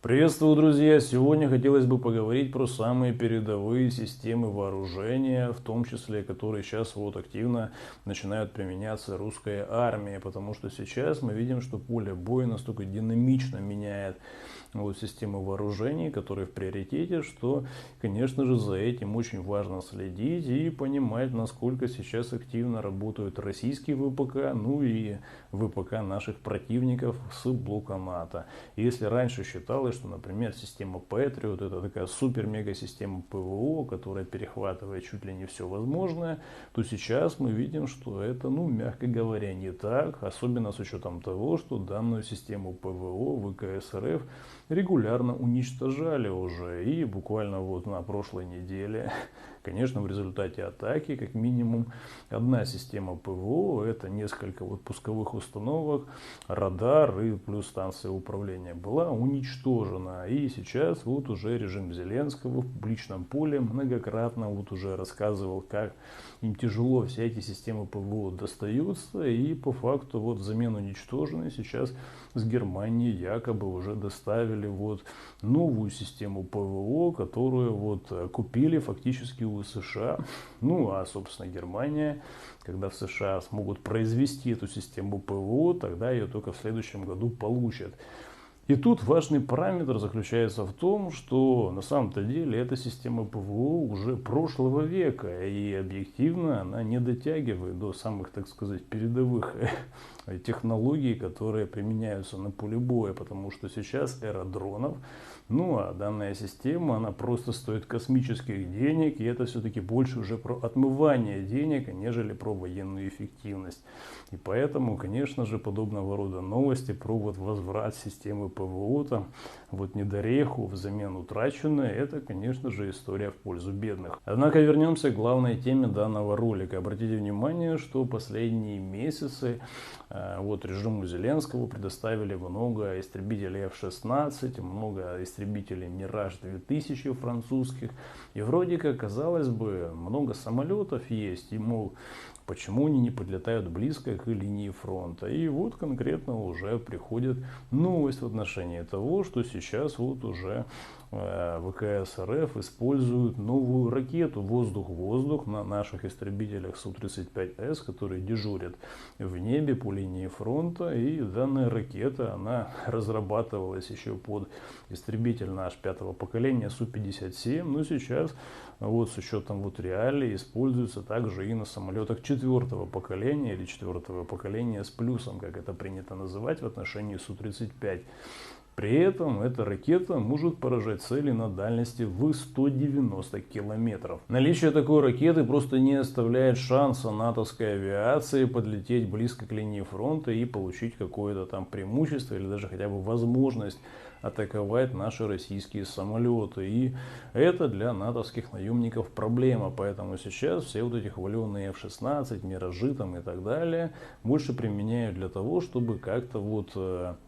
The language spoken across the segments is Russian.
Приветствую, друзья! Сегодня хотелось бы поговорить про самые передовые системы вооружения, в том числе, которые сейчас вот активно начинают применяться русской армией, потому что сейчас мы видим, что поле боя настолько динамично меняет вот системы вооружений, которые в приоритете, что, конечно же, за этим очень важно следить и понимать, насколько сейчас активно работают российские ВПК, ну и ВПК наших противников с блока НАТО. Если раньше считалось, что, например, система Patriot — это такая супер-мега-система ПВО, которая перехватывает чуть ли не все возможное, то сейчас мы видим, что это, ну, мягко говоря, не так, особенно с учетом того, что данную систему ПВО ВКС РФ регулярно уничтожали уже. И буквально вот на прошлой неделе, конечно, в результате атаки, как минимум, одна система ПВО, это несколько вот пусковых установок, радар и плюс станция управления, была уничтожена. И сейчас вот уже режим Зеленского в публичном поле многократно вот уже рассказывал, как им тяжело все эти системы ПВО достаются. И по факту вот взамен уничтоженной сейчас с Германии якобы уже доставили вот новую систему ПВО, которую вот купили фактически у США. Ну а собственно Германия, когда в США смогут произвести эту систему ПВО, тогда ее только в следующем году получат. И тут важный параметр заключается в том, что на самом-то деле эта система ПВО уже прошлого века, и объективно она не дотягивает до самых, так сказать, передовых технологий, которые применяются на поле боя, потому что сейчас эра дронов, ну а данная система, она просто стоит космических денег, и это все-таки больше уже про отмывание денег, нежели про военную эффективность. И поэтому, конечно же, подобного рода новости про вот возврат системы ПВО, там, вот недореху взамен утраченной, это, конечно же, история в пользу бедных. Однако вернемся к главной теме данного ролика. Обратите внимание, что последние месяцы вот режиму Зеленского предоставили много истребителей F-16, много истребителей Мираж-2000 французских. И вроде как, казалось бы, много самолетов есть, и, мол, почему они не подлетают близко к линии фронта. И вот конкретно уже приходит новость в отношении того, что сейчас вот уже ВКС РФ используют новую ракету воздух-воздух на наших истребителях Су-35С, которые дежурят в небе по линии фронта. И данная ракета, она разрабатывалась еще под истребитель наш пятого поколения Су-57, но сейчас вот с учетом вот реалий используется также и на самолетах четвертого поколения или четвертого поколения с плюсом, как это принято называть в отношении Су-35. При этом эта ракета может поражать цели на дальности в 190 километров. Наличие такой ракеты просто не оставляет шанса натовской авиации подлететь близко к линии фронта и получить какое-то там преимущество или даже хотя бы возможность атаковать наши российские самолеты. И это для натовских наемников проблема. Поэтому сейчас все вот эти хваленные F-16, Миражи там и так далее больше применяют для того, чтобы как-то вот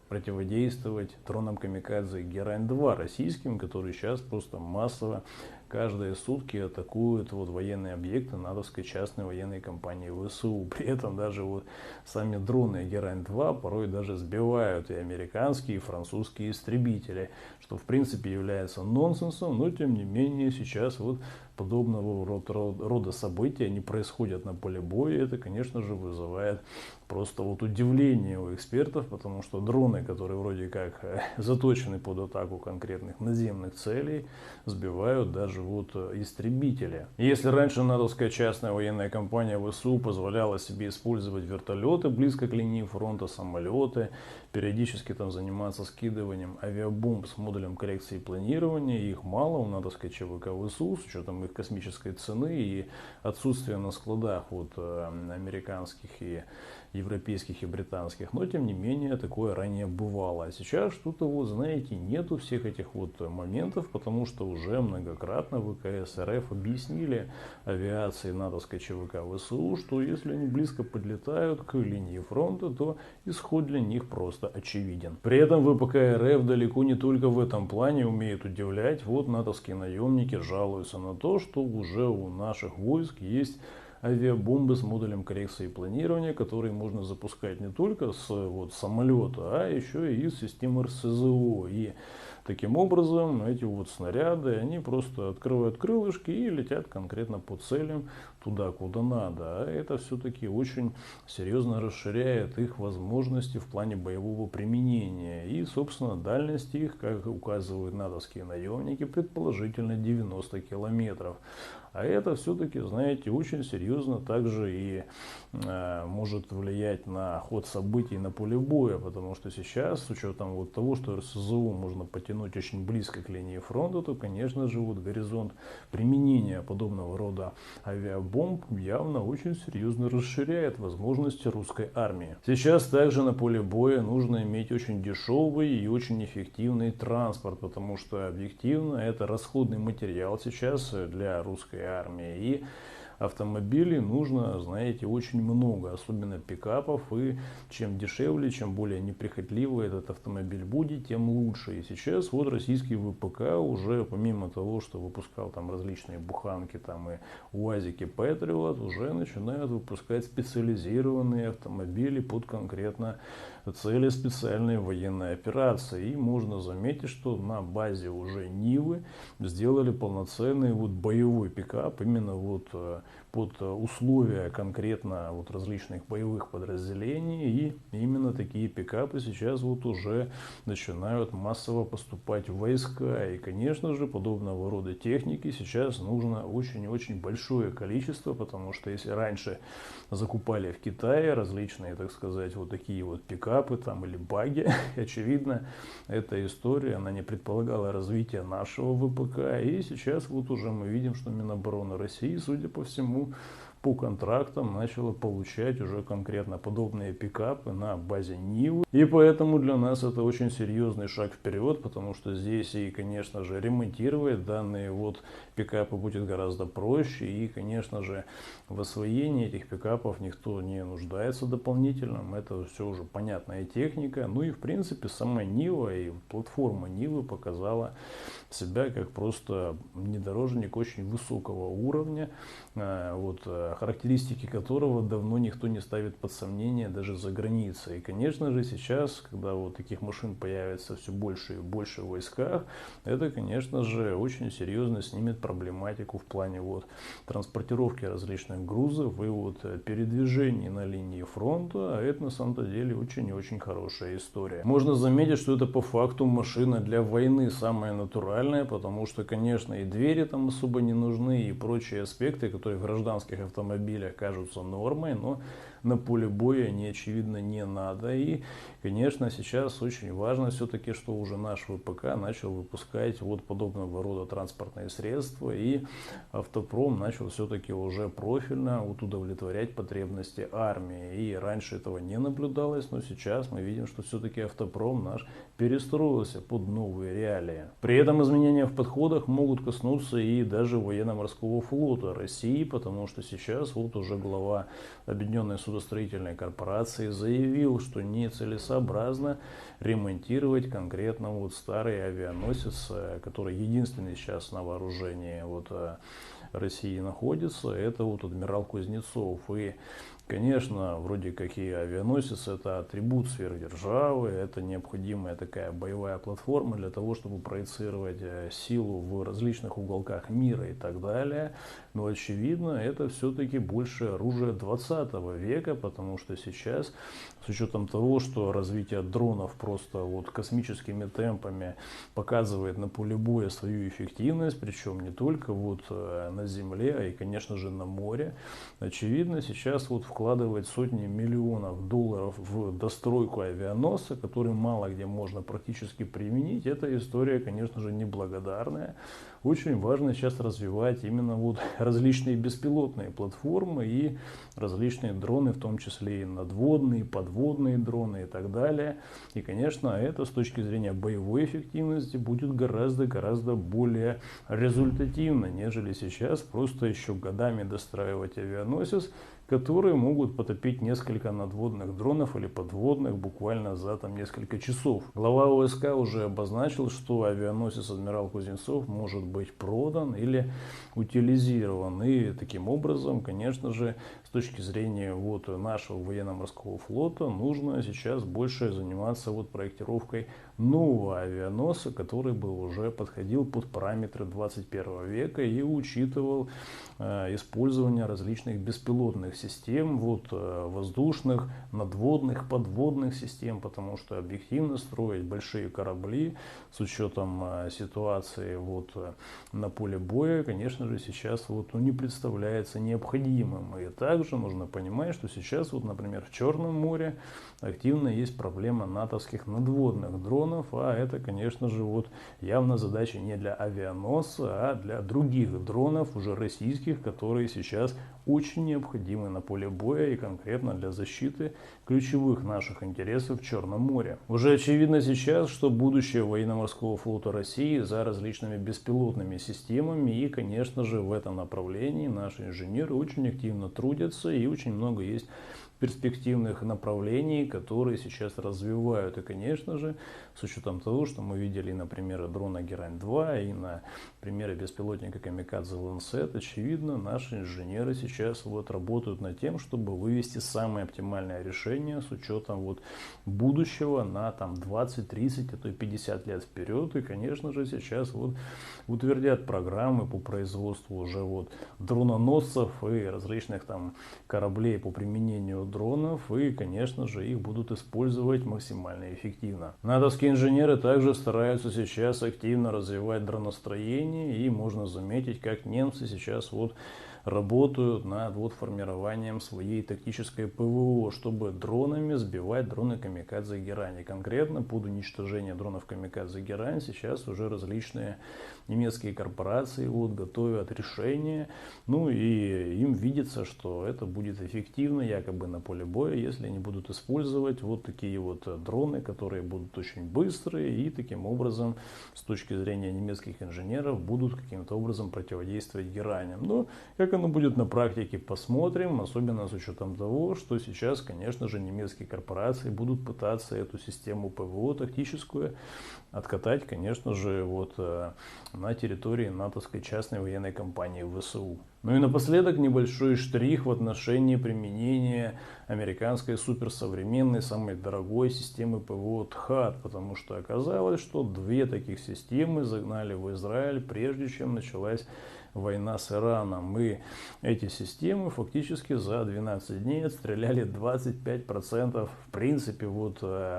противодействовать дронам Камикадзе Герань-2 российским, которые сейчас просто массово каждые сутки атакуют вот военные объекты натовской частной военной компании ВСУ. При этом даже вот сами дроны Герань-2 порой даже сбивают и американские, и французские истребители, что в принципе является нонсенсом, но тем не менее сейчас вот подобного рода события не происходят на поле боя. Это, конечно же, вызывает просто вот удивление у экспертов, потому что дроны, которые вроде как заточены под атаку конкретных наземных целей, сбивают даже вот истребители. Если раньше натовская частная военная компания ВСУ позволяла себе использовать вертолеты близко к линии фронта, самолеты, периодически там заниматься скидыванием авиабомб с модулем коррекции планирования, их мало у натовской ЧВК ВСУ с учетом их космической цены и отсутствия на складах вот американских и европейских и британских, но тем не менее такое ранее бывало. А сейчас что-то вот, знаете, нету всех этих вот моментов, потому что уже многократно ВКС РФ объяснили авиации натовской ЧВК ВСУ, что если они близко подлетают к линии фронта, то исход для них просто очевиден. При этом ВПК РФ далеко не только в этом плане умеет удивлять. Вот натовские наемники жалуются на то, что уже у наших войск есть авиабомбы с модулем коррекции планирования, которые можно запускать не только с вот, самолета, а еще и из системы РСЗО. И Таким образом, эти вот снаряды, они просто открывают крылышки и летят конкретно по целям туда, куда надо. А это все-таки очень серьезно расширяет их возможности в плане боевого применения. И, собственно, дальность их, как указывают натовские наемники, предположительно 90 километров. А это все-таки, знаете, очень серьезно также и может влиять на ход событий на поле боя, потому что сейчас, с учетом вот того, что РСЗО можно потянуть очень близко к линии фронта, то, конечно же, вот горизонт применения подобного рода авиабомб явно очень серьезно расширяет возможности русской армии. Сейчас также на поле боя нужно иметь очень дешевый и очень эффективный транспорт, потому что объективно это расходный материал сейчас для русской армии. И автомобилей нужно, знаете, очень много, особенно пикапов, и чем дешевле, чем более неприхотливый этот автомобиль будет, тем лучше. И сейчас вот российский ВПК уже, помимо того, что выпускал там различные буханки там и УАЗики Патриот, уже начинают выпускать специализированные автомобили под конкретно цели специальной военной операции. И можно заметить, что на базе уже Нивы сделали полноценный вот боевой пикап именно вот под условия конкретно вот различных боевых подразделений. И именно такие пикапы сейчас вот уже начинают массово поступать в войска. И, конечно же, подобного рода техники сейчас нужно очень-очень большое количество, потому что если раньше закупали в Китае различные, так сказать, вот такие вот пикапы там или баги, очевидно, эта история, она не предполагала развития нашего ВПК. И сейчас вот уже мы видим, что Минобороны России, судя по всему, по контрактам начала получать уже конкретно подобные пикапы на базе Нивы. И поэтому для нас это очень серьезный шаг вперед, потому что здесь и, конечно же, ремонтировать данные вот пикапы будет гораздо проще. И, конечно же, в освоении этих пикапов никто не нуждается дополнительно. Это все уже понятная техника. Ну и, в принципе, сама Нива и платформа Нивы показала себя как просто внедорожник очень высокого уровня, вот, характеристики которого давно никто не ставит под сомнение даже за границей. И, конечно же, сейчас, когда вот таких машин появится все больше и больше в войсках, это, конечно же, очень серьезно снимет проблематику в плане вот транспортировки различных грузов и вот передвижений на линии фронта. А это на самом-то деле очень и очень хорошая история. Можно заметить, что это по факту машина для войны самая натуральная, потому что, конечно, и двери там особо не нужны, и прочие аспекты, которые в гражданских автомобилях кажутся нормой, но на поле боя они, очевидно, не надо. И, конечно, сейчас очень важно все-таки, что уже наш ВПК начал выпускать вот подобного рода транспортные средства, и автопром начал все-таки уже профильно вот удовлетворять потребности армии. И раньше этого не наблюдалось, но сейчас мы видим, что все-таки автопром наш перестроился под новые реалии. При этом изменения в подходах могут коснуться и даже военно-морского флота России, потому что сейчас вот уже глава Объединенной судостроительной корпорации заявил, что нецелесообразно ремонтировать конкретно вот старый авианосец, который единственный сейчас на вооружении вот России находится, это вот адмирал Кузнецов. И, конечно, вроде как и авианосец — это атрибут сверхдержавы, это необходимая такая боевая платформа для того, чтобы проецировать силу в различных уголках мира и так далее. Но, очевидно, это все-таки больше оружие 20 века, потому что сейчас, с учетом того, что развитие дронов просто вот космическими темпами показывает на поле боя свою эффективность, причем не только вот на земле, а и, конечно же, на море, очевидно, сейчас вот вкладывать сотни миллионов долларов в достройку авианосца, который мало где можно практически применить, эта история, конечно же, неблагодарная. Очень важно сейчас развивать именно вот различные беспилотные платформы и различные дроны, в том числе и надводные, подводные дроны и так далее. И, конечно, это с точки зрения боевой эффективности будет гораздо более результативно, нежели сейчас просто еще годами достраивать авианосец, которые могут потопить несколько надводных дронов или подводных буквально за там несколько часов. Глава ОСК уже обозначил, что авианосец адмирал Кузнецов может быть продан или утилизирован. И таким образом, конечно же, с точки зрения вот нашего военно-морского флота нужно сейчас больше заниматься вот проектировкой нового авианосца, который бы уже подходил под параметры 21 века и учитывал использование различных беспилотных систем, воздушных, надводных, подводных систем, потому что объективно строить большие корабли с учетом ситуации на поле боя, конечно же, сейчас не представляется необходимым. И также нужно понимать, что сейчас, например, в Черном море активно есть проблема натовских надводных дронов, а это, конечно же, явно задача не для авианосца, а для других дронов, уже российских, которые сейчас очень необходимы на поле боя и конкретно для защиты ключевых наших интересов в Черном море. Уже очевидно сейчас, что будущее военно-морского флота России за различными беспилотными системами, и, конечно же, в этом направлении наши инженеры очень активно трудятся, и очень много есть перспективных направлений, которые сейчас развивают. И, конечно же, с учетом того, что мы видели на примере дрона Герань-2 и на примере беспилотника Камикадзе Ланцет, очевидно, наши инженеры сейчас работают над тем, чтобы вывести самое оптимальное решение с учетом будущего на 20, 30, а то и 50 лет вперед. И, конечно же, сейчас утвердят программы по производству уже дрононосцев и различных кораблей по применению дронов, и, конечно же, их будут использовать максимально эффективно. Натовские инженеры также стараются сейчас активно развивать дроностроение, и можно заметить, как немцы сейчас работают над формированием своей тактической ПВО, чтобы дронами сбивать дроны Камикадзе Герань. И конкретно под уничтожение дронов Камикадзе Герань сейчас уже различные немецкие корпорации готовят решения. И им видится, что это будет эффективно якобы на поле боя, если они будут использовать такие дроны, которые будут очень быстрые и таким образом, с точки зрения немецких инженеров, будут каким-то образом противодействовать Гераням. Но как оно будет на практике, посмотрим, особенно с учетом того, что сейчас, конечно же, немецкие корпорации будут пытаться эту систему ПВО тактическую откатать, конечно же, на территории натовской частной военной компании ВСУ. Ну и напоследок небольшой штрих в отношении применения американской суперсовременной, самой дорогой системы ПВО ТХААД, потому что оказалось, что две таких системы загнали в Израиль, прежде чем началась война с Ираном. И эти системы фактически за 12 дней отстреляли 25% в принципе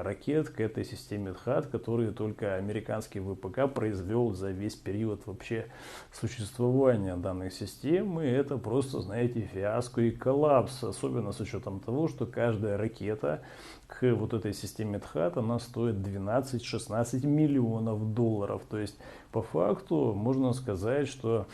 ракет к этой системе ТХААД, которые только американский ВПК произвел за весь период вообще существования данных систем. И это просто, знаете, фиаско и коллапс, особенно с учетом того, что каждая ракета к этой системе ТХААД, она стоит 12-16 миллионов долларов. То есть по факту можно сказать, что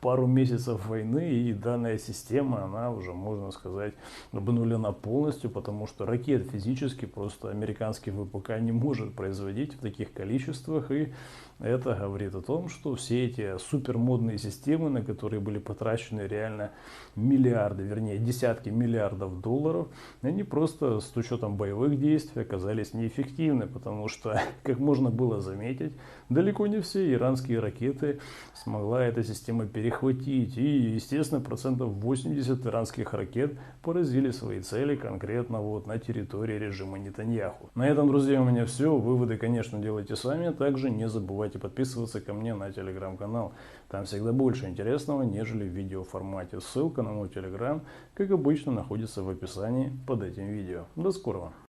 пару месяцев войны, и данная система, она уже, можно сказать, обнулена полностью, потому что ракет физически просто американский ВПК не может производить в таких количествах. И это говорит о том, что все эти супермодные системы, на которые были потрачены реально миллиарды, вернее десятки миллиардов долларов, они просто с учетом боевых действий оказались неэффективны, потому что, как можно было заметить, далеко не все иранские ракеты смогла эта система перехватить. И, естественно, 80% иранских ракет поразили свои цели конкретно на территории режима Нетаньяху. На этом, друзья, у меня все. Выводы, конечно, делайте сами. Также не забывайте подписываться ко мне на телеграм-канал. Там всегда больше интересного, нежели в видеоформате. Ссылка на мой телеграм, как обычно, находится в описании под этим видео. До скорого!